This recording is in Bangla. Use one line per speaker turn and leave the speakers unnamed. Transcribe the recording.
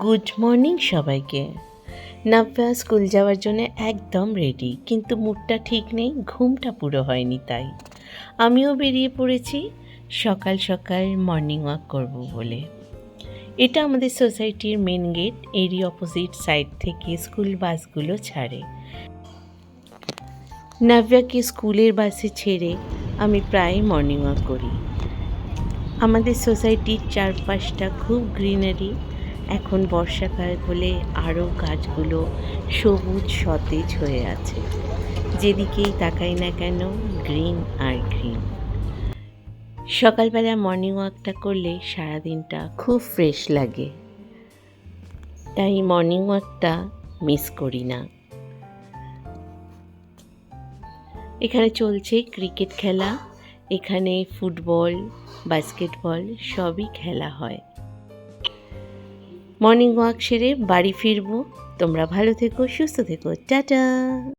গুড মর্নিং সবাইকে। নাভ্যা স্কুল যাওয়ার জন্য একদম রেডি, কিন্তু মুডটা ঠিক নেই, ঘুমটা পুরো হয়নি। তাই আমিও বেরিয়ে পড়েছি সকাল সকাল মর্নিং ওয়াক করব বলে। এটা আমাদের সোসাইটির মেন গেট, এরই অপোজিট সাইড থেকে স্কুল বাসগুলো ছাড়ে। নাভ্যাকে স্কুলের বাসে ছেড়ে আমি প্রায় মর্নিং ওয়াক করি। আমাদের সোসাইটির চারপাশটা খুব গ্রিনারি। এখন বর্ষাকাল বলে আরও গাছগুলো সবুজ সতেজ হয়ে আছে। যেদিকেই তাকাই না কেন গ্রিন আর গ্রিন। সকালবেলা মর্নিং ওয়াকটা করলে সারাদিনটা খুব ফ্রেশ লাগে, তাই মর্নিং ওয়াকটা মিস করি না। এখানে চলছে ক্রিকেট খেলা, এখানে ফুটবল, বাস্কেটবল সবই খেলা হয়। মর্নিং ওয়াক সেরে বাড়ি ফিরবো। তোমরা ভালো থেকো, সুস্থ থেকো, টাটা।